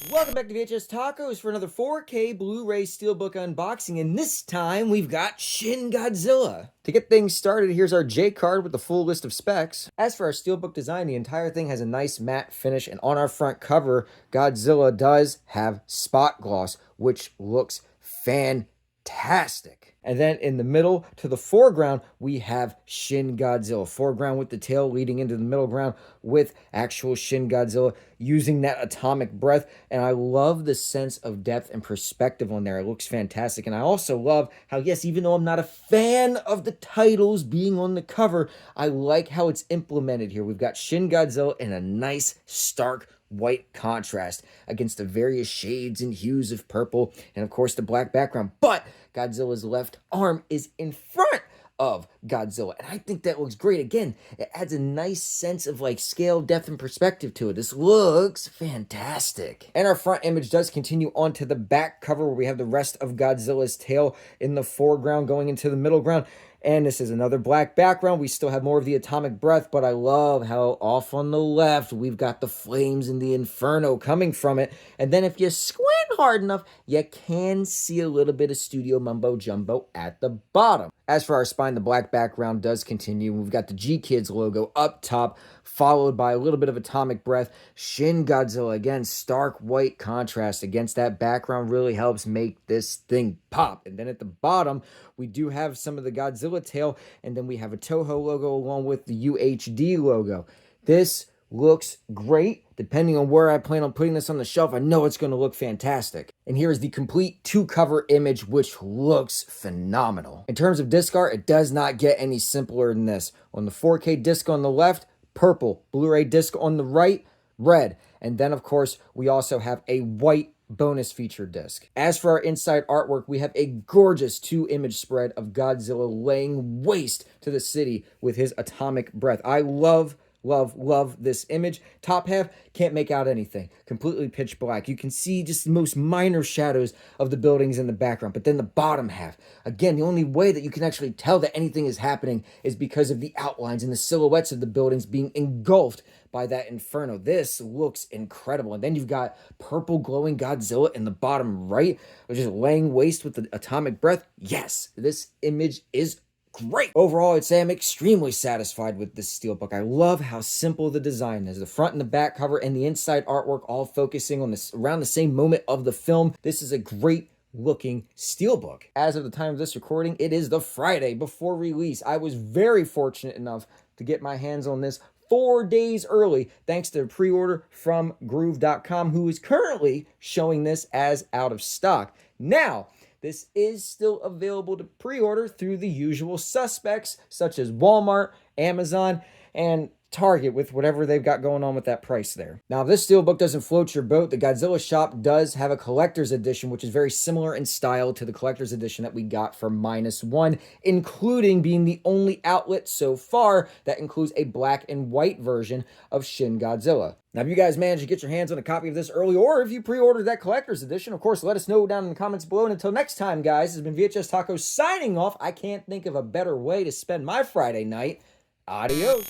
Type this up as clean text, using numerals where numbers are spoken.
Welcome back to VHS Tacos for another 4K Blu-ray Steelbook unboxing, and this time we've got Shin Godzilla. To get things started, here's our J card with the full list of specs. As for our Steelbook design, the entire thing has a nice matte finish, and on our front cover, Godzilla does have spot gloss, which looks fantastic. And then in the middle to the foreground, we have Shin Godzilla. Foreground with the tail leading into the middle ground with actual Shin Godzilla using that atomic breath. And I love the sense of depth and perspective on there. It looks fantastic. And I also love how, yes, even though I'm not a fan of the titles being on the cover, I like how it's implemented here. We've got Shin Godzilla in a nice, stark white contrast against the various shades and hues of purple and of course the black background, but Godzilla's left arm is in front of Godzilla, and I think that looks great. Again, it adds a nice sense of like scale, depth, and perspective to it. This looks fantastic. And our front image does continue onto the back cover where we have the rest of Godzilla's tail in the foreground going into the middle ground. And this is another black background. We still have more of the atomic breath, but I love how off on the left, we've got the flames and the inferno coming from it. And then if you squint hard enough, you can see a little bit of studio mumbo jumbo at the bottom. As for our spine, the black background does continue. We've got the G-Kids logo up top, followed by a little bit of atomic breath. Shin Godzilla, again, stark white contrast against that background really helps make this thing pop. And then at the bottom, we do have some of the Godzilla tail, and then we have a Toho logo along with the UHD logo. This looks great. Depending on where I plan on putting this on the shelf, I know it's going to look fantastic. And here is the complete two-cover image, which looks phenomenal. In terms of disc art, it does not get any simpler than this. On the 4K disc on the left, purple. Blu-ray disc on the right, red. And then, of course, we also have a white bonus feature disc. As for our inside artwork, we have a gorgeous two-image spread of Godzilla laying waste to the city with his atomic breath. I love this image. Top half, can't make out anything. Completely pitch black. You can see just the most minor shadows of the buildings in the background. But then the bottom half, again, the only way that you can actually tell that anything is happening is because of the outlines and the silhouettes of the buildings being engulfed by that inferno. This looks incredible. And then you've got purple glowing Godzilla in the bottom right, which is laying waste with the atomic breath. Yes, this image is great. Overall, I'd say I'm extremely satisfied with this Steelbook. I love how simple the design is. The front and the back cover and the inside artwork all focusing on this around the same moment of the film. This is a great looking Steelbook. As of the time of this recording, it is the Friday before release. I was very fortunate enough to get my hands on this 4 days early, thanks to a pre-order from Groove.com, who is currently showing this as out of stock. Now, this is still available to pre-order through the usual suspects, such as Walmart, Amazon, and Target, with whatever they've got going on with that price there. Now, if this Steelbook doesn't float your boat, the Godzilla shop does have a collector's edition, which is very similar in style to the collector's edition that we got for -1, including being the only outlet so far that includes a black and white version of Shin Godzilla. Now, if you guys managed to get your hands on a copy of this early, or if you pre-ordered that collector's edition, of course, let us know down in the comments below. And until next time, guys, this has been VHS Taco signing off. I can't think of a better way to spend my Friday night. Adios.